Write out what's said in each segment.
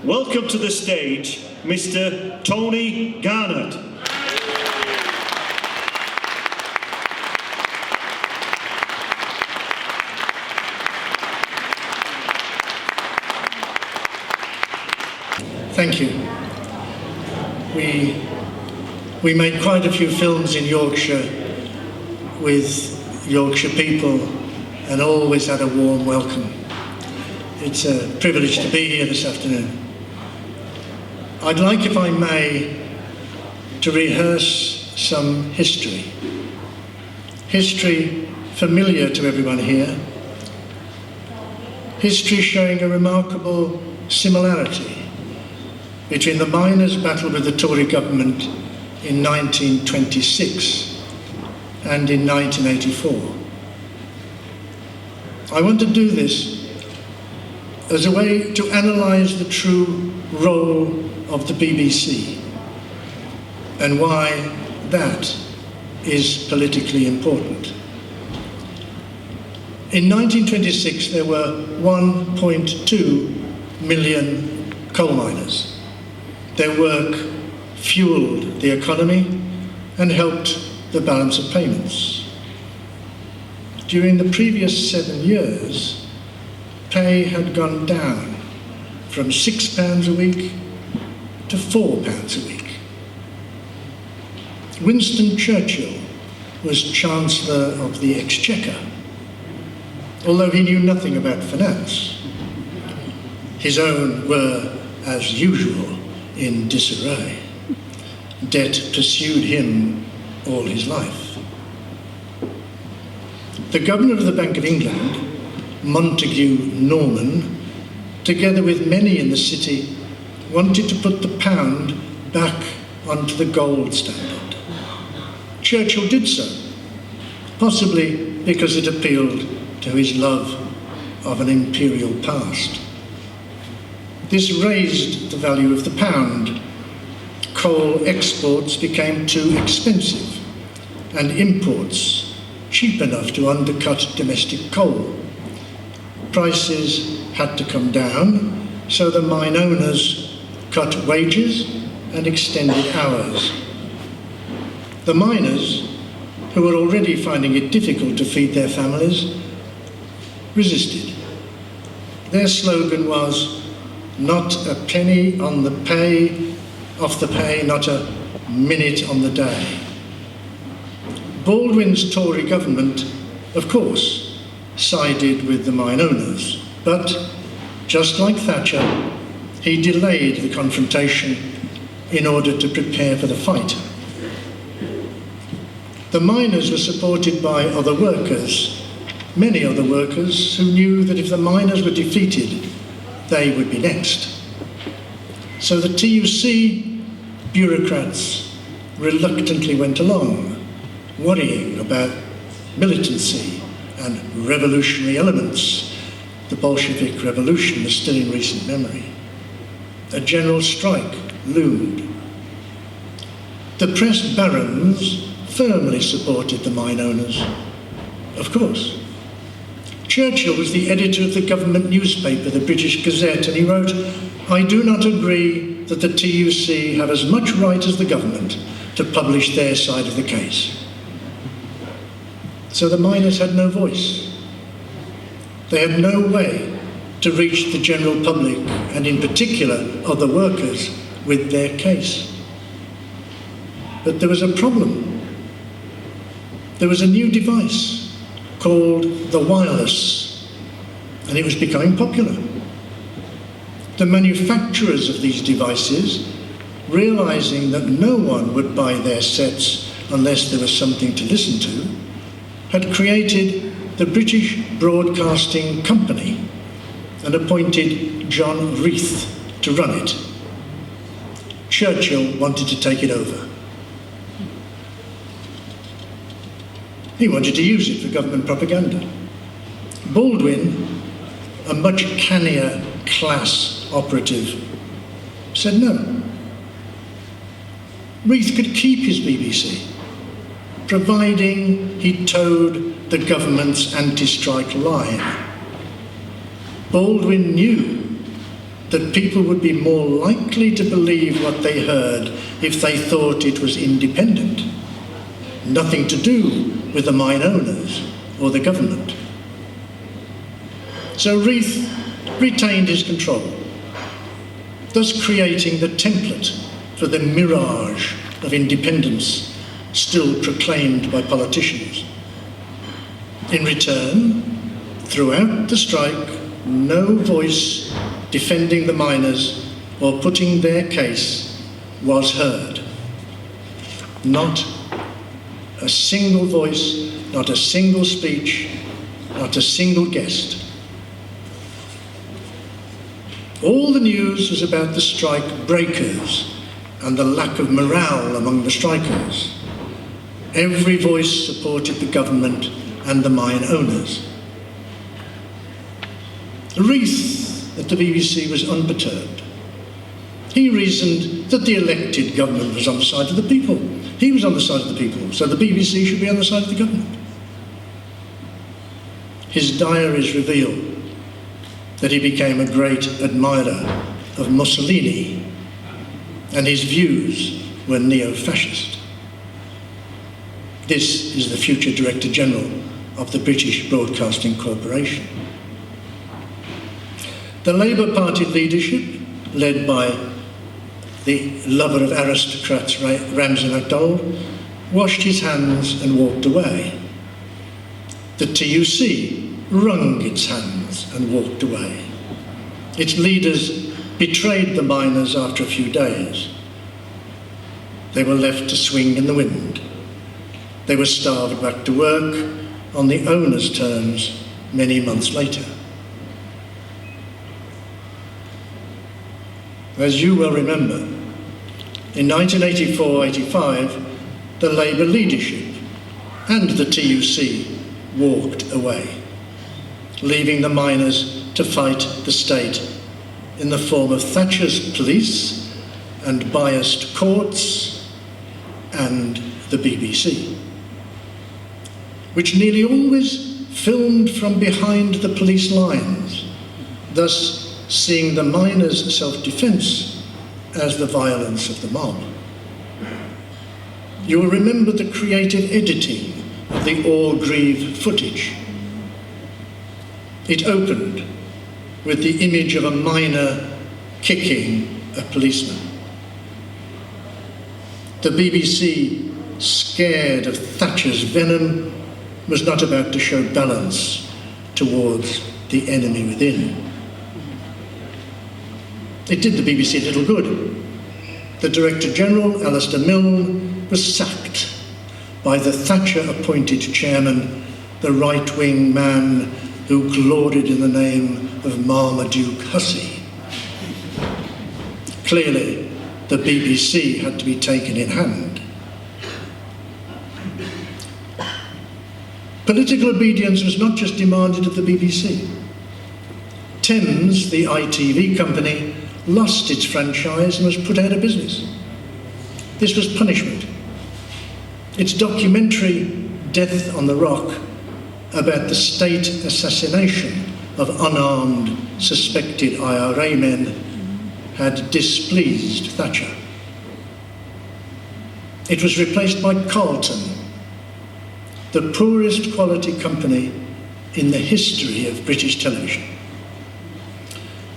welcome to the stage Mr. Tony Garnett. Thank you. We made quite a few films in Yorkshire with Yorkshire people and always had a warm welcome. It's a privilege to be here this afternoon. I'd like, if I may, to rehearse some history. History familiar to everyone here. History showing a remarkable similarity between the miners' battle with the Tory government in 1926 and in 1984. I want to do this as a way to analyse the true role of the BBC and why that is politically important. In 1926, there were 1.2 million coal miners. Their work fueled the economy and helped the balance of payments. During the previous 7 years, pay had gone down from £6 a week to £4 a week. Winston Churchill was Chancellor of the Exchequer, although he knew nothing about finance. His own were, as usual, in disarray. Debt pursued him all his life. The Governor of the Bank of England, Montague Norman, together with many in the city, wanted to put the pound back onto the gold standard. Churchill did so, possibly because it appealed to his love of an imperial past. This raised the value of the pound. Coal exports became too expensive and imports cheap enough to undercut domestic coal. Prices had to come down, so the mine owners cut wages and extended hours. The miners, who were already finding it difficult to feed their families, resisted. Their slogan was, "Not a penny on the pay, off the pay, not a minute on the day." Baldwin's Tory government, of course, sided with the mine owners, but, just like Thatcher, he delayed the confrontation in order to prepare for the fight. The miners were supported by other workers, many other workers who knew that if the miners were defeated, they would be next. So the TUC bureaucrats reluctantly went along, worrying about militancy and revolutionary elements. The Bolshevik Revolution was still in recent memory. A general strike loomed. The press barons firmly supported the mine owners, of course. Churchill was the editor of the government newspaper, the British Gazette, and he wrote, "I do not agree that the TUC have as much right as the government to publish their side of the case." So the miners had no voice. They had no way to reach the general public, and in particular other workers, with their case. But there was a problem. There was a new device called the wireless, and it was becoming popular. The manufacturers of these devices, realizing that no one would buy their sets unless there was something to listen to, had created the British Broadcasting Company and appointed John Reith to run it. Churchill wanted to take it over. He wanted to use it for government propaganda. Baldwin, a much cannier class operative, said no. Reith could keep his BBC, providing he towed the government's anti-strike line. Baldwin knew that people would be more likely to believe what they heard if they thought it was independent, nothing to do with the mine owners or the government. So Reith retained his control, thus creating the template for the mirage of independence still proclaimed by politicians. In return, throughout the strike, no voice defending the miners or putting their case was heard. Not a single voice, not a single speech, not a single guest. All the news was about the strike breakers and the lack of morale among the strikers. Every voice supported the government and the mine owners. Reith at the BBC was unperturbed. He reasoned that the elected government was on the side of the people. He was on the side of the people, so the BBC should be on the side of the government. His diaries reveal that he became a great admirer of Mussolini, and his views were neo-fascist. This is the future Director General of the British Broadcasting Corporation. The Labour Party leadership, led by the lover of aristocrats Ramsay MacDonald, washed his hands and walked away. The TUC wrung its hands and walked away. Its leaders betrayed the miners after a few days. They were left to swing in the wind. They were starved back to work on the owners' terms many months later. As you will remember, in 1984-85, the Labour leadership and the TUC walked away, leaving the miners to fight the state in the form of Thatcher's police and biased courts and the BBC, which nearly always filmed from behind the police lines, thus seeing the miners' self-defence as the violence of the mob. You will remember the creative editing of the Orgreave footage. It opened with the image of a miner kicking a policeman. The BBC, scared of Thatcher's venom, was not about to show balance towards the enemy within. It did the BBC little good. The Director General, Alistair Milne, was sacked by the Thatcher-appointed chairman, the right-wing man who gloried in the name of Marmaduke Hussey. Clearly, the BBC had to be taken in hand. Political obedience was not just demanded of the BBC. Thames, the ITV company, lost its franchise and was put out of business. This was punishment. Its documentary, Death on the Rock, about the state assassination of unarmed, suspected IRA men, had displeased Thatcher. It was replaced by Carlton, the poorest quality company in the history of British television.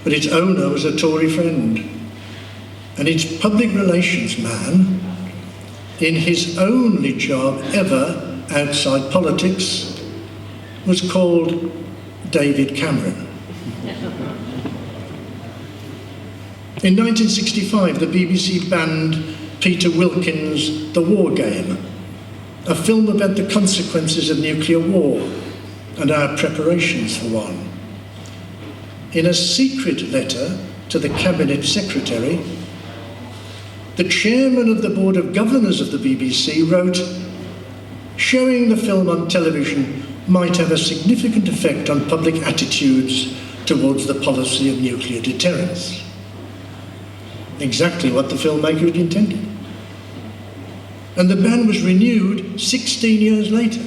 But its owner was a Tory friend, and its public relations man, in his only job ever outside politics, was called David Cameron. In 1965, the BBC banned Peter Wilkins' The War Game, a film about the consequences of nuclear war and our preparations for one. In a secret letter to the Cabinet Secretary, the chairman of the Board of Governors of the BBC wrote, "Showing the film on television might have a significant effect on public attitudes towards the policy of nuclear deterrence." Exactly what the filmmaker had intended. And the ban was renewed 16 years later,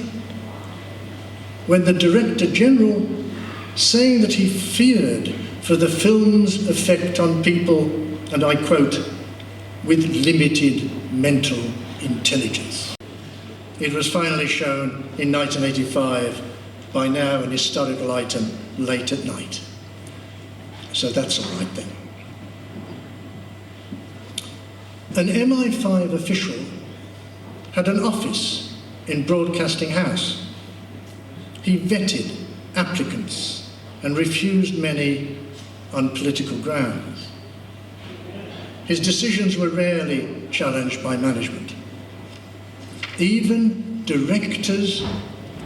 when the Director General, saying that he feared for the film's effect on people, and I quote, with limited mental intelligence. It was finally shown in 1985, by now an historical item, late at night. So that's all right then. An MI5 official had an office in Broadcasting House. He vetted applicants and refused many on political grounds. His decisions were rarely challenged by management. Even directors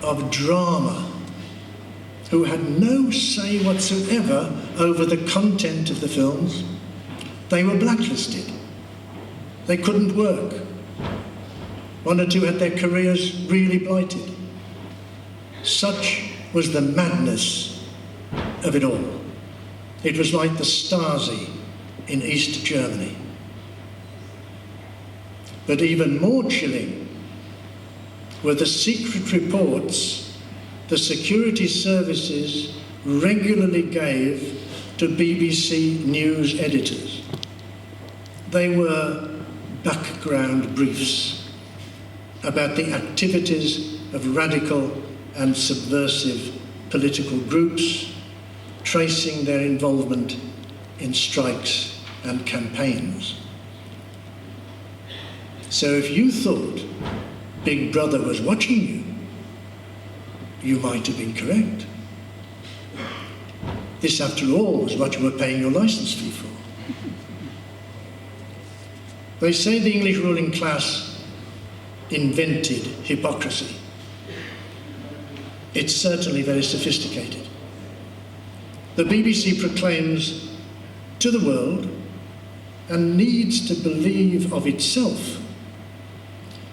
of drama, who had no say whatsoever over the content of the films, they were blacklisted. They couldn't work. One or two had their careers really blighted. Such was the madness of it all. It was like the Stasi in East Germany. But even more chilling were the secret reports the security services regularly gave to BBC News editors. They were background briefs about the activities of radical and subversive political groups, tracing their involvement in strikes and campaigns. So if you thought Big Brother was watching you, you might have been correct. This, after all, was what you were paying your licence fee for. They say the English ruling class invented hypocrisy. It's certainly very sophisticated. The BBC proclaims to the world, and needs to believe of itself,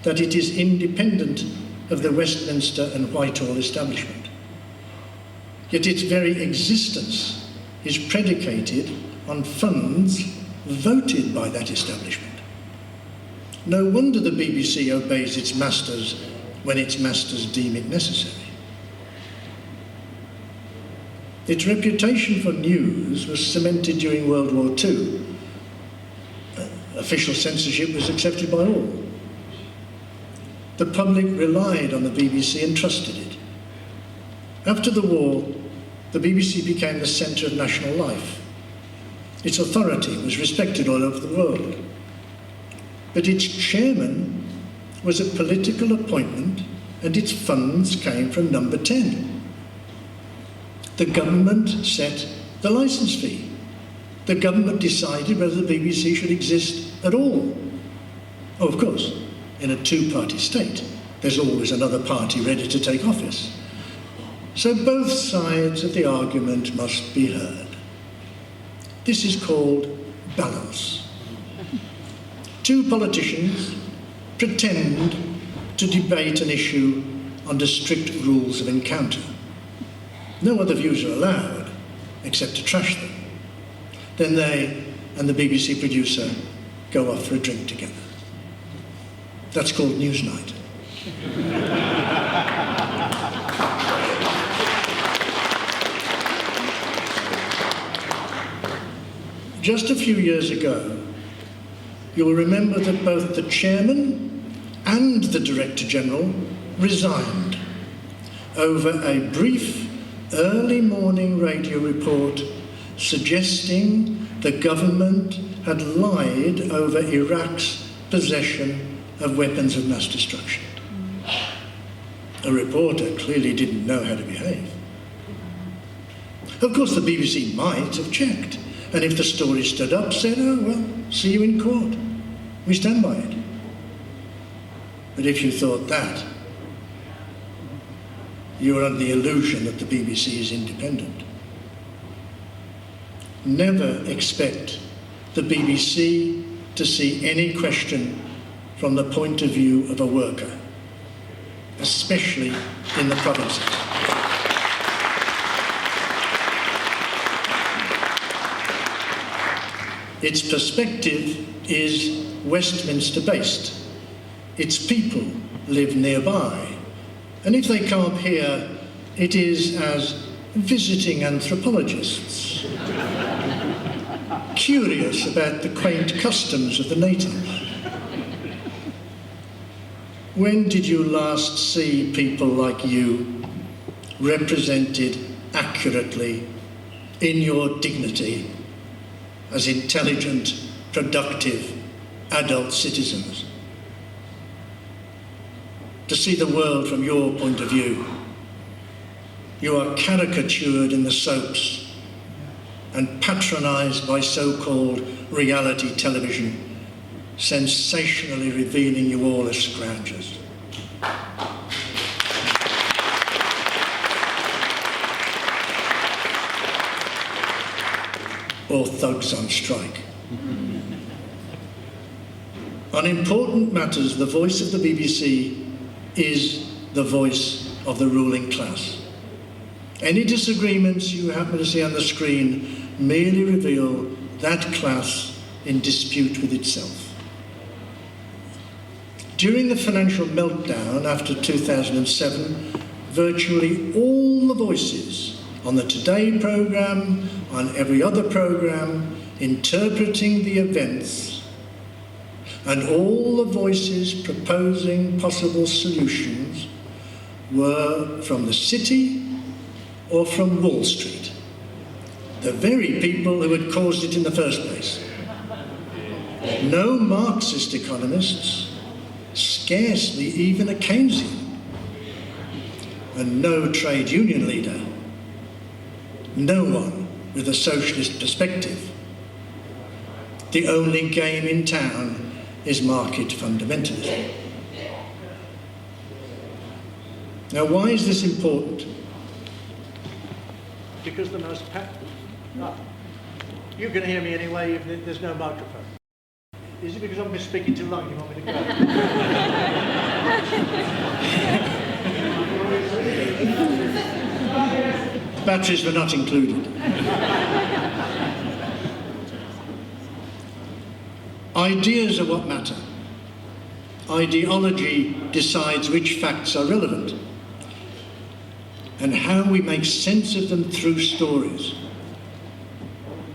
that it is independent of the Westminster and Whitehall establishment. Yet its very existence is predicated on funds voted by that establishment. No wonder the BBC obeys its masters when its masters deem it necessary. Its reputation for news was cemented during World War II. Official censorship was accepted by all. The public relied on the BBC and trusted it. After the war, the BBC became the centre of national life. Its authority was respected all over the world. But its chairman was a political appointment, and its funds came from Number 10. The government set the licence fee. The government decided whether the BBC should exist at all. Oh, of course, in a two-party state, there's always another party ready to take office. So both sides of the argument must be heard. This is called balance. Two politicians pretend to debate an issue under strict rules of encounter. No other views are allowed, except to trash them. Then they and the BBC producer go off for a drink together. That's called Newsnight. Just a few years ago, you'll remember that both the chairman and the Director General resigned over a brief early morning radio report suggesting the government had lied over Iraq's possession of weapons of mass destruction. A reporter clearly didn't know how to behave. Of course, the BBC might have checked, and if the story stood up, said, oh, well, see you in court. We stand by it. But if you thought that, you were under the illusion that the BBC is independent. Never expect the BBC to see any question from the point of view of a worker, especially in the provinces. Its perspective is Westminster-based. Its people live nearby. And if they come up here, it is as visiting anthropologists. curious about the quaint customs of the natives. When did you last see people like you represented accurately in your dignity as intelligent, productive, adult citizens? To see the world from your point of view. You are caricatured in the soaps and patronised by so-called reality television, sensationally revealing you all as scroungers. Or thugs on strike. On important matters, the voice of the BBC is the voice of the ruling class. Any disagreements you happen to see on the screen merely reveal that class in dispute with itself. During the financial meltdown after 2007, virtually all the voices on the Today programme, on every other programme, interpreting the events, and all the voices proposing possible solutions were from the city or from Wall Street, the very people who had caused it in the first place. No Marxist economists, scarcely even a Keynesian, and no trade union leader, no one with a socialist perspective. The only game in town is market fundamentalism. Now, why is this important? Because the most you can hear me anyway if there's no microphone. Is it because I've been speaking too long? You want me to go? Batteries were not included. Ideas are what matter. Ideology decides which facts are relevant and how we make sense of them through stories.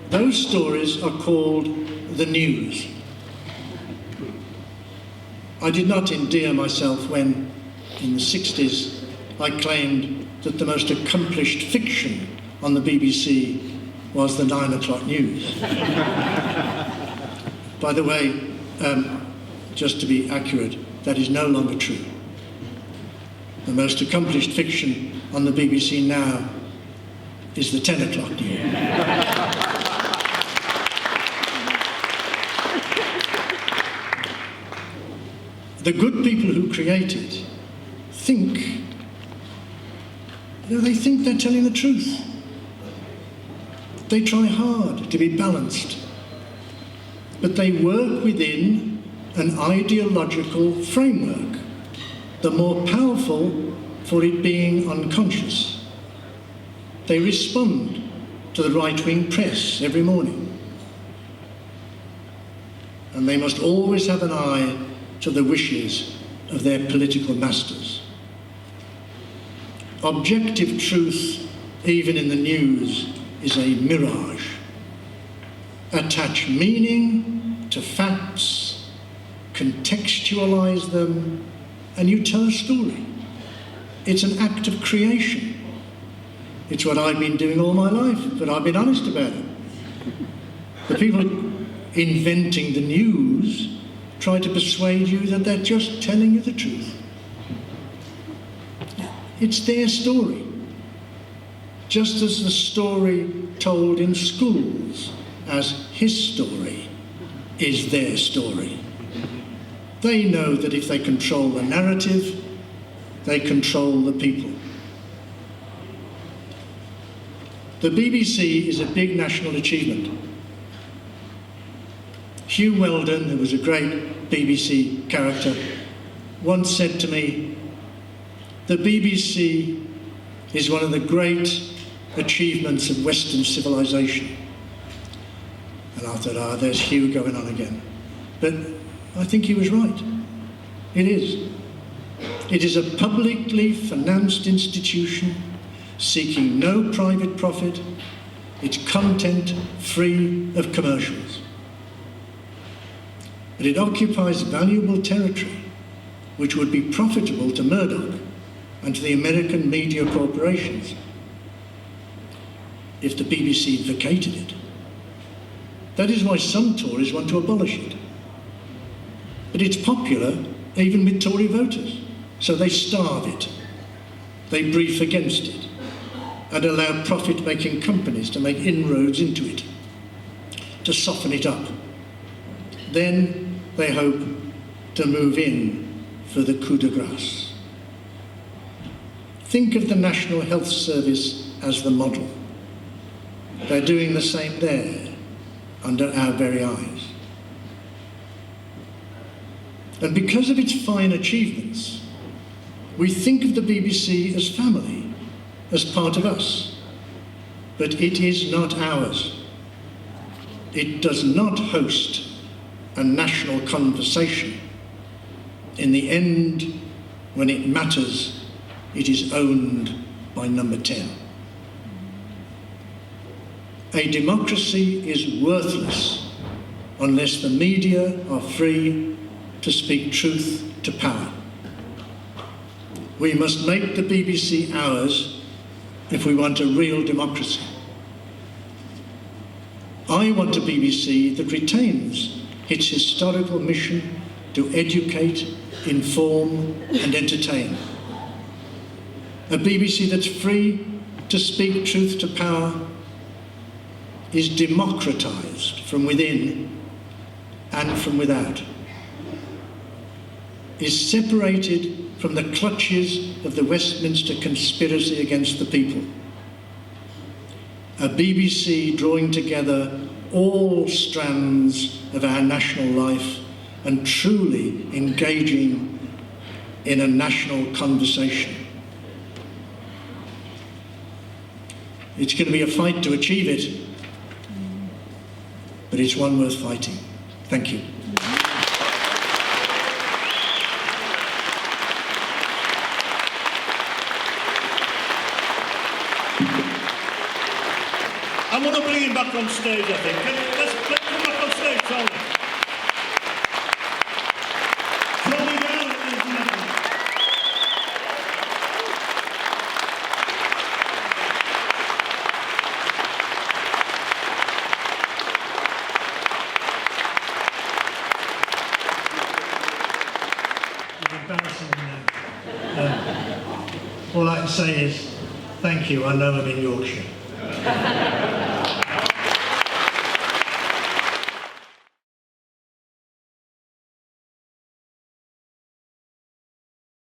Those stories are called the news. I did not endear myself when, in the 60s, I claimed that the most accomplished fiction on the BBC was the 9 o'clock news. By the way, just to be accurate, that is no longer true. The most accomplished fiction on the BBC now is the 10 o'clock news. The good people who create it think, they think they're telling the truth. They try hard to be balanced, but they work within an ideological framework, the more powerful for it being unconscious. They respond to the right-wing press every morning, and they must always have an eye to the wishes of their political masters. Objective truth, even in the news, is a mirage. Attach meaning to facts, contextualize them, and you tell a story. It's an act of creation. It's what I've been doing all my life, but I've been honest about it. The people inventing the news try to persuade you that they're just telling you the truth. It's their story. Just as the story told in schools as his story is their story. They know that if they control the narrative, they control the people. The BBC is a big national achievement. Hugh Weldon, who was a great BBC character, once said to me, "The BBC is one of the great achievements of Western civilization." And I thought, there's Hugh going on again. But I think he was right. It is. It is a publicly financed institution seeking no private profit, its content free of commercials. But it occupies valuable territory which would be profitable to Murdoch and to the American media corporations if the BBC vacated it. That is why some Tories want to abolish it. But it's popular even with Tory voters, so they starve it. They brief against it and allow profit-making companies to make inroads into it, to soften it up. Then they hope to move in for the coup de grace. Think of the National Health Service as the model. They're doing the same there, under our very eyes. And because of its fine achievements, we think of the BBC as family, as part of us. But it is not ours. It does not host a national conversation. In the end, when it matters, it is owned by number 10. A democracy is worthless unless the media are free to speak truth to power. We must make the BBC ours if we want a real democracy. I want a BBC that retains its historical mission to educate, inform and entertain. A BBC that's free to speak truth to power, is democratized from within and from without, is separated from the clutches of the Westminster conspiracy against the people. A BBC drawing together all strands of our national life and truly engaging in a national conversation. It's going to be a fight to achieve it, but it's one worth fighting. Thank you. I'm going to bring him back on stage, I think. Let's come back on stage, Tony. Tony Garnett is next. It's embarrassing now. All I can say is, thank you, I know I'm in Yorkshire.